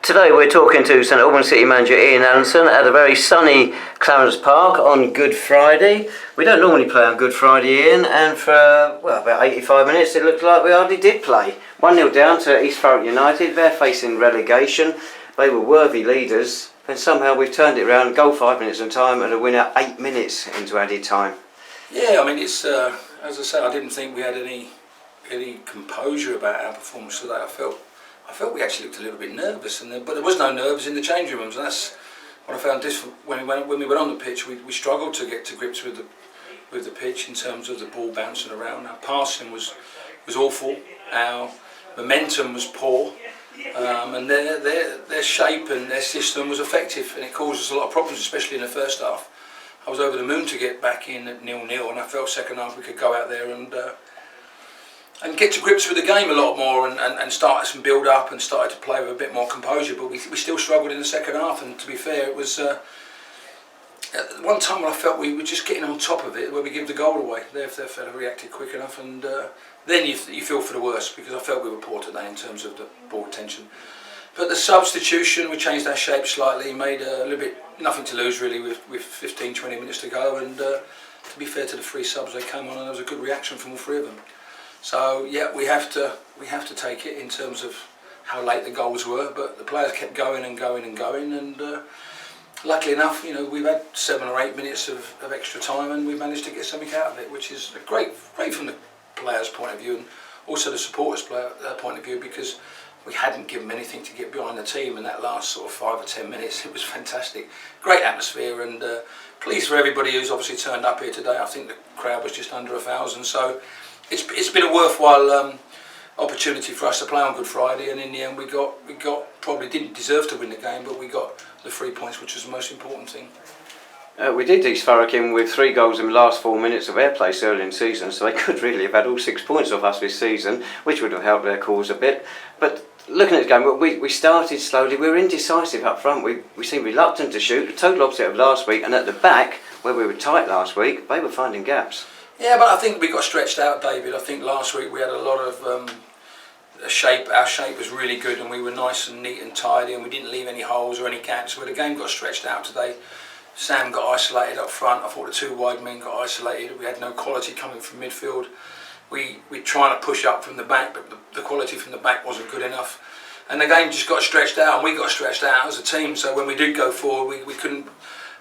Today we're talking to St Albans City manager Ian Allinson at a very sunny Clarence Park on Good Friday. We don't normally play on Good Friday, Ian, and for about 85 minutes it looked like we hardly did play. 1-0 down to East Thurrock United. They're facing relegation. They were worthy leaders, and somehow we've turned it around. Goal 5 minutes in time and a winner 8 minutes into added time. Yeah, I mean, it's as I said, I didn't think we had any composure about our performance today. I felt we actually looked a little bit nervous, but there was no nerves in the changing rooms, and that's what I found different. When we went on the pitch, we struggled to get to grips with the pitch in terms of the ball bouncing around. Our passing was awful. Our momentum was poor, and their shape and their system was effective, and it caused us a lot of problems, especially in the first half. I was over the moon to get back in at 0-0, and I felt second half we could go out there and get to grips with the game a lot more and start some build up and started to play with a bit more composure, but we still struggled in the second half. And to be fair, it was at one time when I felt we were just getting on top of it where we give the goal away. Their fella reacted quick enough, and then you feel for the worst, because I felt we were poor today in terms of the ball retention. But the substitution, we changed our shape slightly, made a little bit, nothing to lose really with 15-20 minutes to go, and to be fair to the three subs, they came on and there was a good reaction from all three of them. So yeah, we have to take it in terms of how late the goals were, but the players kept going and going and going, and luckily enough, we've had 7 or 8 minutes of extra time, and we managed to get something out of it, which is great from the players' point of view and also the supporters' point of view, because we hadn't given them anything to get behind the team in that last sort of 5 or 10 minutes. It was fantastic, great atmosphere, and pleased for everybody who's obviously turned up here today. I think the crowd was just under 1,000, so it's been a worthwhile opportunity for us to play on Good Friday, and in the end we got probably didn't deserve to win the game, but we got the 3 points, which was the most important thing. We did East Thurrock in with 3 goals in the last 4 minutes of their place early in the season, so they could really have had all 6 points off us this season, which would have helped their cause a bit. But looking at the game, we started slowly. We were indecisive up front. We seemed reluctant to shoot, the total opposite of last week, and at the back, where we were tight last week, they were finding gaps. Yeah, but I think we got stretched out, David. I think last week we had a lot of shape. Our shape was really good, and we were nice and neat and tidy, and we didn't leave any holes or any gaps. Where the game got stretched out today, Sam got isolated up front. I thought the 2 wide men got isolated. We had no quality coming from midfield. We tried to push up from the back, but the quality from the back wasn't good enough. And the game just got stretched out, and we got stretched out as a team. So when we did go forward, we couldn't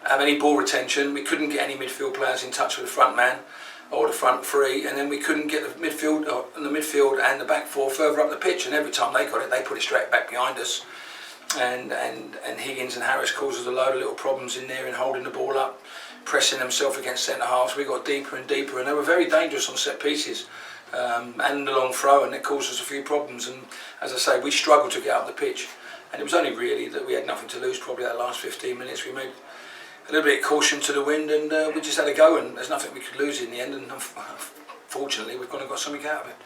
have any ball retention. We couldn't get any midfield players in touch with the front man or the front 3, and then we couldn't get the midfield and the back 4 further up the pitch, and every time they got it, they put it straight back behind us, and Higgins and Harris caused us a load of little problems in there in holding the ball up, pressing themselves against centre halves. We got deeper and deeper, and they were very dangerous on set pieces and the long throw, and it caused us a few problems. And as I say, we struggled to get up the pitch, and it was only really that we had nothing to lose. Probably that last 15 minutes we made a little bit of caution to the wind, and we just had a go, and there's nothing we could lose in the end, and fortunately we've got something out of it.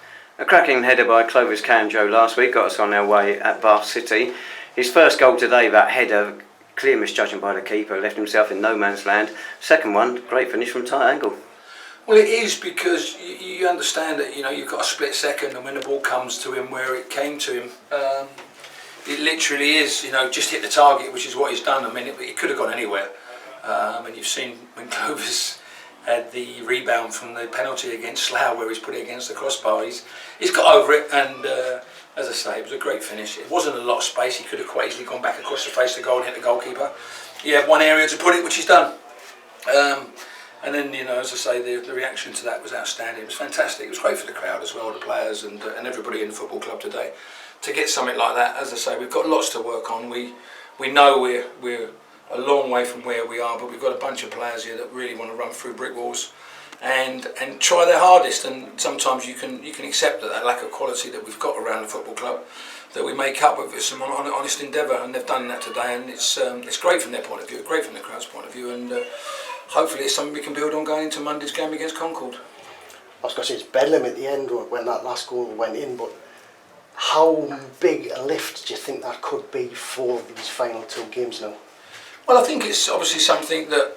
A cracking header by Clovis Canjo last week got us on our way at Bath City. His first goal today, that header, clear misjudging by the keeper, left himself in no man's land. Second one, great finish from tight angle. Well, it is, because you understand that you've got a split second, and when the ball comes to him where it came to him, it literally is just hit the target, which is what he's done. I mean, it could have gone anywhere. And you've seen when Clovis had the rebound from the penalty against Slough, where he's put it against the crossbar, he's got over it, and as I say, it was a great finish. It wasn't a lot of space. He could have quite easily gone back across the face of the goal and hit the goalkeeper. He had one area to put it, which he's done. And then, as I say, the reaction to that was outstanding. It was fantastic. It was great for the crowd as well, the players and everybody in the football club today. To get something like that, as I say, we've got lots to work on. We know we're a long way from where we are, but we've got a bunch of players here that really want to run through brick walls and try their hardest, and sometimes you can accept that lack of quality that we've got around the football club, that we make up with some honest endeavour, and they've done that today, and it's great from their point of view, great from the crowd's point of view, and hopefully it's something we can build on going into Monday's game against Concord. I was going to say it's bedlam at the end when that last goal went in, but how big a lift do you think that could be for these final 2 games now? Well, I think it's obviously something that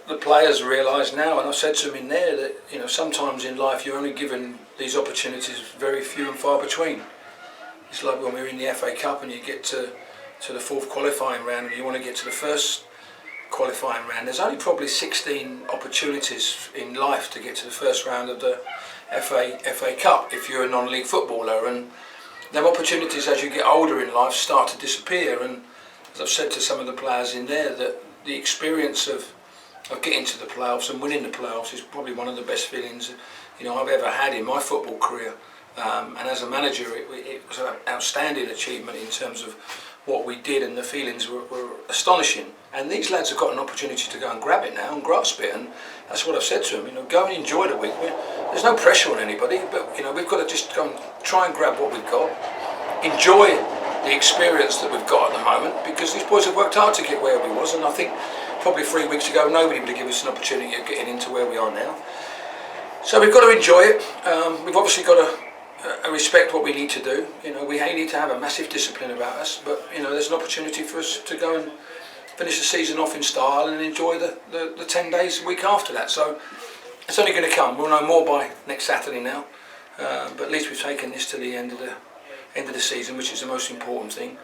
the players realise now, and I said to them in there that sometimes in life you're only given these opportunities very few and far between. It's like when we were in the FA Cup and you get to the fourth qualifying round and you want to get to the first qualifying round, there's only probably 16 opportunities in life to get to the first round of the FA Cup if you're a non-league footballer, and them opportunities as you get older in life start to disappear. And as I've said to some of the players in there, that the experience of getting to the playoffs and winning the playoffs is probably one of the best feelings I've ever had in my football career. And as a manager, it was an outstanding achievement in terms of what we did, and the feelings were astonishing. And these lads have got an opportunity to go and grab it now and grasp it, and that's what I've said to them. Go and enjoy the week. There's no pressure on anybody, but we've got to just go and try and grab what we've got, enjoy the experience that we've got at the moment, because these boys have worked hard to get where we was, and I think probably 3 weeks ago nobody would have given us an opportunity of getting into where we are now. So we've got to enjoy it. We've obviously got to respect what we need to do. We need to have a massive discipline about us, but there's an opportunity for us to go and finish the season off in style and enjoy the 10 days a week after that. So it's only going to come. We'll know more by next Saturday now, but at least we've taken this to the end of the season, which is the most important thing,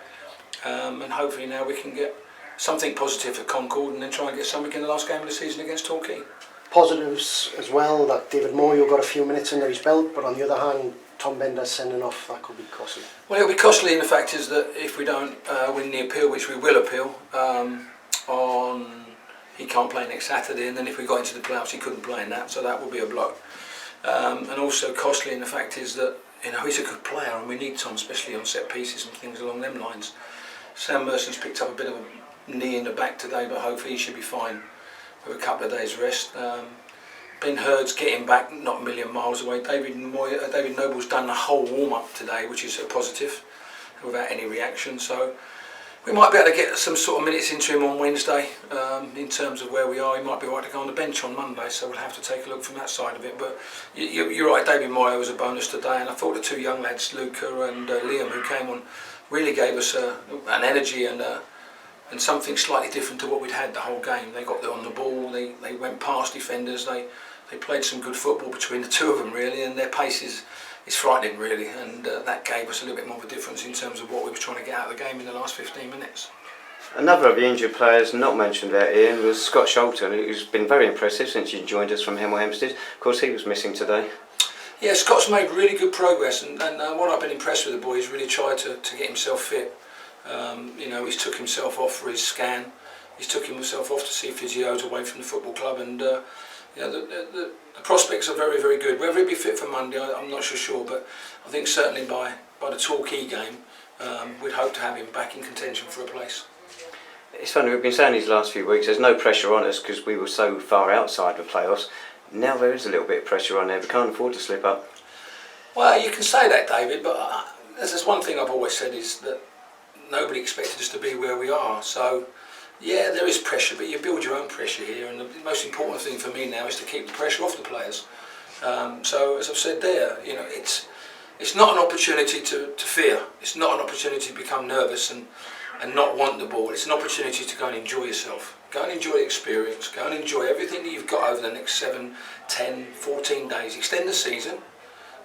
and hopefully now we can get something positive at Concord and then try and get something in the last game of the season against Torquay. Positives as well, that David Moyo got a few minutes under his belt, but on the other hand, Tom Bender's sending off, that could be costly. Well, it'll be costly, and the fact is that if we don't win the appeal, which we will appeal, he can't play next Saturday, and then if we got into the playoffs he couldn't play in that, so that will be a blow. And also costly, and the fact is that he's a good player, and we need Tom, especially on set pieces and things along them lines. Sam Merson's picked up a bit of a knee in the back today, but hopefully he should be fine with a couple of days rest. Ben Herts getting back, not a million miles away. David Noble's done the whole warm-up today, which is a positive, without any reaction. So we might be able to get some sort of minutes into him on Wednesday. In terms of where we are, he might be right to go on the bench on Monday, so we'll have to take a look from that side of it. But you're right, David Moyo was a bonus today, and I thought the two young lads, Luca and Liam, who came on, really gave us an energy and something slightly different to what we'd had the whole game. They got on the ball, they went past defenders, they played some good football between the two of them really, and their pace is frightening really, and that gave us a little bit more of a difference in terms of what we were trying to get out of the game in the last 15 minutes. Another of the injured players not mentioned there, Ian, was Scott Sholton, who's been very impressive since he joined us from Hemel Hempstead. Of course, he was missing today. Yeah, Scott's made really good progress, and what I've been impressed with the boy, he's really tried to get himself fit. He's took himself off for his scan, he's took himself off to see physios away from the football club, and the prospects are very, very good. Whether he'll be fit for Monday, I'm not so sure, but I think certainly by the Torquay game, we'd hope to have him back in contention for a place. It's funny, we've been saying these last few weeks, there's no pressure on us because we were so far outside the playoffs. Now there is a little bit of pressure on there, we can't afford to slip up. Well, you can say that, David, but there's one thing I've always said, is that nobody expected us to be where we are. So yeah, there is pressure, but you build your own pressure here, and the most important thing for me now is to keep the pressure off the players. So as I've said there, it's not an opportunity to fear. It's not an opportunity to become nervous and not want the ball. It's an opportunity to go and enjoy yourself. Go and enjoy the experience. Go and enjoy everything that you've got over the next 7, 10, 14 days. Extend the season,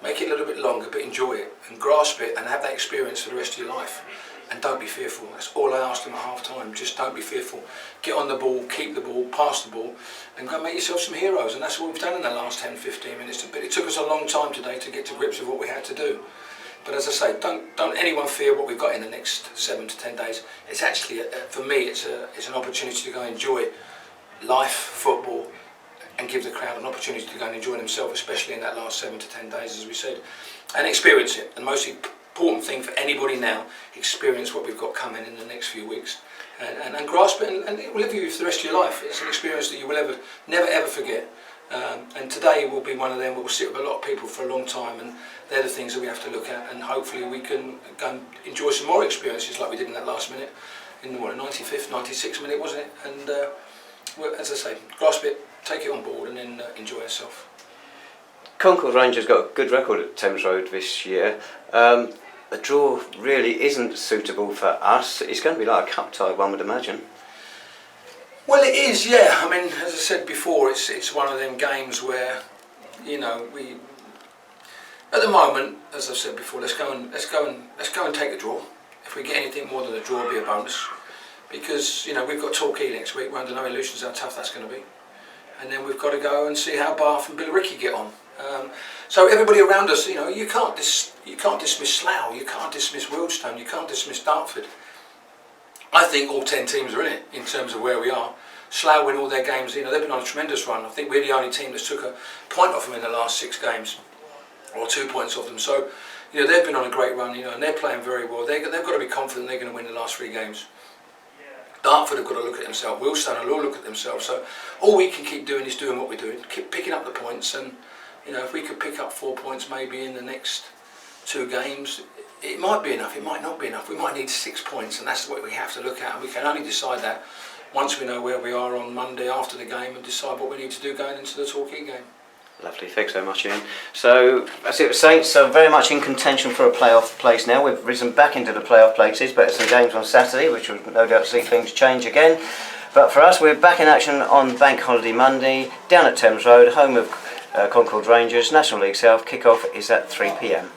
make it a little bit longer, but enjoy it and grasp it and have that experience for the rest of your life. And don't be fearful. That's all I asked them at half time. Just don't be fearful. Get on the ball, keep the ball, pass the ball, and go and make yourself some heroes. And that's what we've done in the last 10, 15 minutes. But it took us a long time today to get to grips with what we had to do. But as I say, don't anyone fear what we've got in the next 7 to 10 days. It's actually, for me, it's an opportunity to go and enjoy life, football, and give the crowd an opportunity to go and enjoy themselves, especially in that last 7 to 10 days, as we said, and experience it. And most important thing for anybody now, experience what we've got coming in the next few weeks, and grasp it, and it will live with you for the rest of your life. It's an experience that you will never ever forget. And today will be one of them that will sit with a lot of people for a long time, and they're the things that we have to look at, and hopefully we can go and enjoy some more experiences like we did in that last minute, in the 95th, 96th minute, wasn't it? And as I say, grasp it, take it on board, and then enjoy yourself. Concord Rangers got a good record at Thames Road this year. A draw really isn't suitable for us. It's going to be like a cup tie, one would imagine. Well, it is, yeah. I mean, as I said before, it's one of them games where, we at the moment, as I've said before, let's go and take a draw. If we get anything more than a draw, it'll be a bonus. Because, you know, we've got Torquay next week. We're under no illusions how tough that's going to be. And then we've got to go and see how Bath and Billericay get on. So everybody around us, you know, you can't dismiss Slough, you can't dismiss Wealdstone, you can't dismiss Dartford. I think all 10 teams are in it in terms of where we are. Slough win all their games, you know, they've been on a tremendous run. I think we're the only team that's took a point off them in the last 6 games, or 2 points off them. So, you know, they've been on a great run, you know, and they're playing very well. They've got to be confident they're going to win the last 3 games. Dartford have got to look at themselves. Wealdstone will all look at themselves. So all we can keep doing is doing what we're doing, keep picking up the points, and you know, if we could pick up 4 points maybe in the next 2 games, it might be enough. It might not be enough. We might need 6 points, and that's what we have to look at. And we can only decide that once we know where we are on Monday after the game and decide what we need to do going into the Torquay game. Lovely, thanks so much, Ian. So, as it was Saints, so very much in contention for a playoff place now. We've risen back into the playoff places, but some games on Saturday, which will no doubt see things change again. But for us, we're back in action on Bank Holiday Monday, down at Thames Road, home of Concord Rangers, National League South. Kick-off is at 3 p.m.